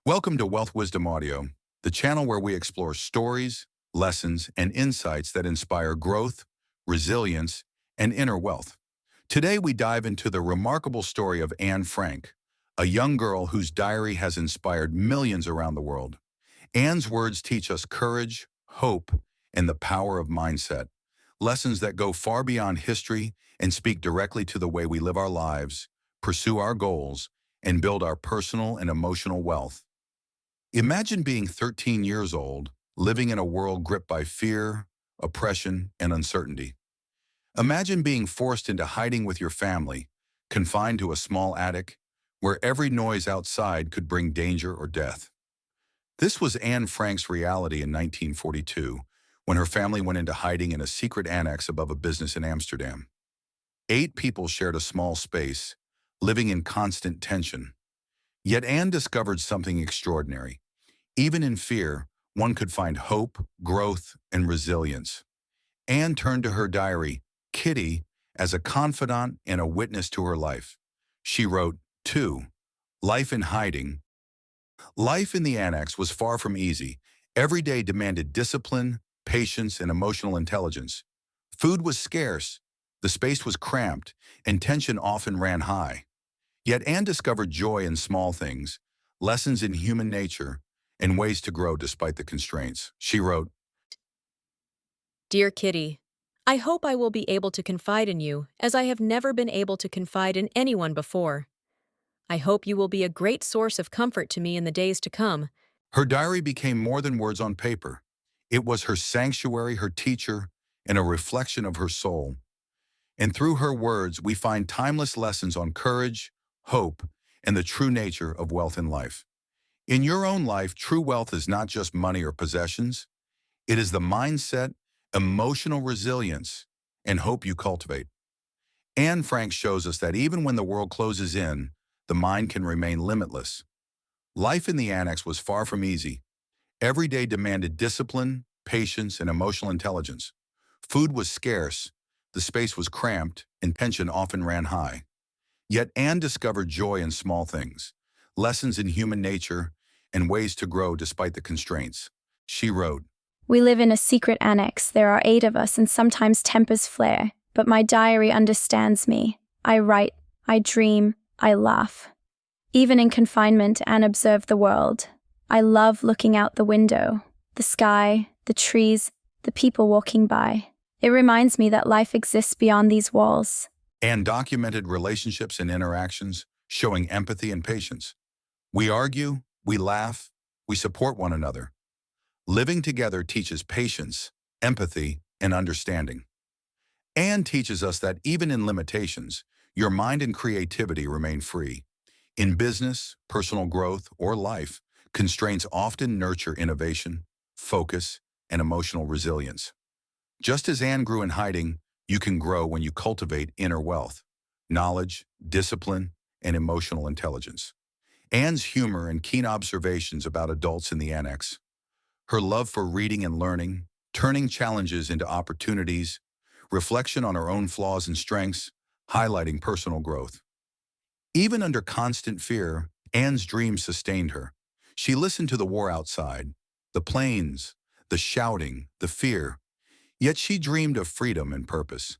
Welcome to Wealth Wisdom Audio, the channel where we explore stories, lessons, and insights that inspire growth, resilience, and inner wealth. Today we dive into the remarkable story of Anne Frank, a young girl whose diary has inspired millions around the world. Anne's words teach us courage, hope, and the power of mindset, lessons that go far beyond history and speak directly to the way we live our lives, pursue our goals, and build our personal and emotional wealth. Imagine being 13 years old, living in a world gripped by fear, oppression, and uncertainty. Imagine being forced into hiding with your family, confined to a small attic, where every noise outside could bring danger or death. This was Anne Frank's reality in 1942, when her family went into hiding in a secret annex above a business in Amsterdam. 8 people shared a small space, living in constant tension. Yet Anne discovered something extraordinary. Even in fear, one could find hope, growth, and resilience. Anne turned to her diary, Kitty, as a confidant and a witness to her life. She wrote, 2. Life in hiding. Life in the annex was far from easy. Every day demanded discipline, patience, and emotional intelligence. Food was scarce, the space was cramped, and tension often ran high. Yet Anne discovered joy in small things, lessons in human nature, and ways to grow despite the constraints. She wrote, Dear Kitty, I hope I will be able to confide in you, as I have never been able to confide in anyone before. I hope you will be a great source of comfort to me in the days to come. Her diary became more than words on paper. It was her sanctuary, her teacher, and a reflection of her soul. And through her words, we find timeless lessons on courage, hope, and the true nature of wealth in life. In your own life, true wealth is not just money or possessions. It is the mindset, emotional resilience, and hope you cultivate. Anne Frank shows us that even when the world closes in, the mind can remain limitless. Life in the annex was far from easy. Every day demanded discipline, patience, and emotional intelligence. Food was scarce, the space was cramped, and tension often ran high. Yet Anne discovered joy in small things, lessons in human nature, and ways to grow despite the constraints. She wrote, We live in a secret annex. There are 8 of us, and sometimes tempers flare. But my diary understands me. I write, I dream, I laugh. Even in confinement, Anne observed the world. I love looking out the window, the sky, the trees, the people walking by. It reminds me that life exists beyond these walls. Anne documented relationships and interactions, showing empathy and patience. We argue, we laugh, we support one another. Living together teaches patience, empathy, and understanding. Anne teaches us that even in limitations, your mind and creativity remain free. In business, personal growth, or life, constraints often nurture innovation, focus, and emotional resilience. Just as Anne grew in hiding, you can grow when you cultivate inner wealth, knowledge, discipline, and emotional intelligence. Anne's humor and keen observations about adults in the annex, her love for reading and learning, turning challenges into opportunities, reflection on her own flaws and strengths, highlighting personal growth. Even under constant fear, Anne's dreams sustained her. She listened to the war outside, the planes, the shouting, the fear. Yet she dreamed of freedom and purpose.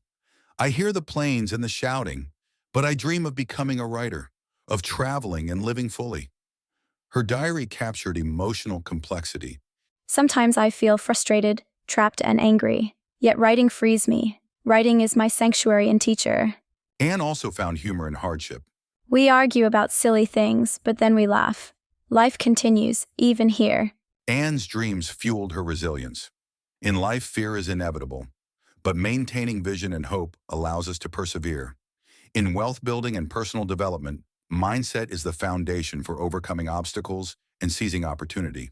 I hear the planes and the shouting, but I dream of becoming a writer, of traveling and living fully. Her diary captured emotional complexity. Sometimes I feel frustrated, trapped, and angry. Yet writing frees me. Writing is my sanctuary and teacher. Anne also found humor in hardship. We argue about silly things, but then we laugh. Life continues, even here. Anne's dreams fueled her resilience. In life, fear is inevitable, but maintaining vision and hope allows us to persevere. In wealth building and personal development, mindset is the foundation for overcoming obstacles and seizing opportunity.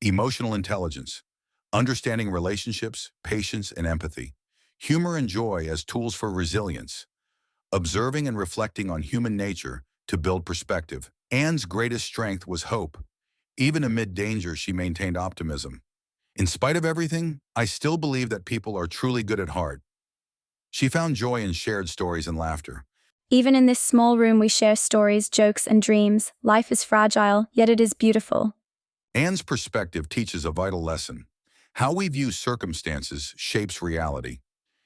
Emotional intelligence, understanding relationships, patience, and empathy. Humor and joy as tools for resilience. Observing and reflecting on human nature to build perspective. Anne's greatest strength was hope. Even amid danger, she maintained optimism. In spite of everything, I still believe that people are truly good at heart. She found joy in shared stories and laughter. Even in this small room, we share stories, jokes, and dreams. Life is fragile, yet it is beautiful. Anne's perspective teaches a vital lesson. How we view circumstances shapes reality.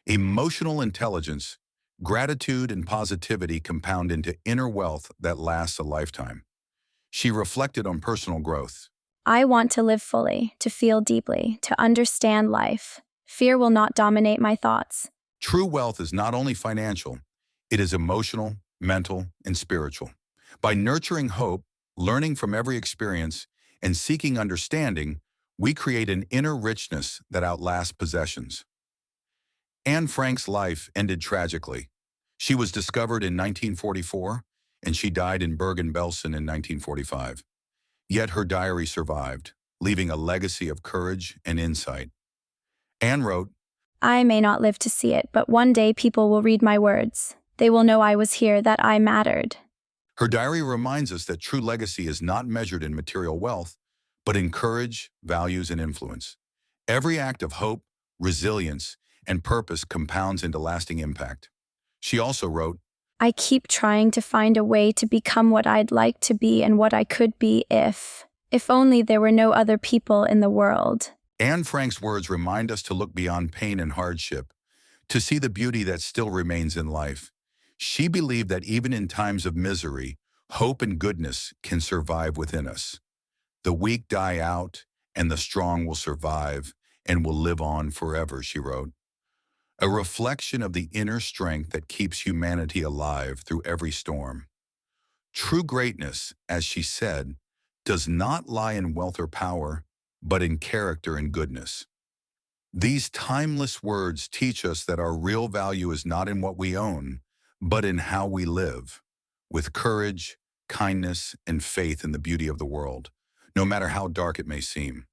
Emotional intelligence, gratitude, and positivity compound into inner wealth that lasts a lifetime. She reflected on personal growth. I want to live fully, to feel deeply, to understand life. Fear will not dominate my thoughts. True wealth is not only financial, it is emotional, mental, and spiritual. By nurturing hope, learning from every experience, and seeking understanding, we create an inner richness that outlasts possessions. Anne Frank's life ended tragically. She was discovered in 1944, and she died in Bergen-Belsen in 1945. Yet her diary survived, leaving a legacy of courage and insight. Anne wrote, I may not live to see it, but one day people will read my words. They will know I was here, that I mattered. her diary reminds us that true legacy is not measured in material wealth, but in courage, values, and influence. Every act of hope, resilience, and purpose compounds into lasting impact. She also wrote, I keep trying to find a way to become what I'd like to be and what I could be if only there were no other people in the world. Anne Frank's words remind us to look beyond pain and hardship, to see the beauty that still remains in life. She believed that even in times of misery, hope and goodness can survive within us. The weak die out, and the strong will survive and will live on forever, she wrote. A reflection of the inner strength that keeps humanity alive through every storm. True greatness, as she said, does not lie in wealth or power, but in character and goodness. These timeless words teach us that our real value is not in what we own, but in how we live, with courage, kindness, and faith in the beauty of the world, no matter how dark it may seem.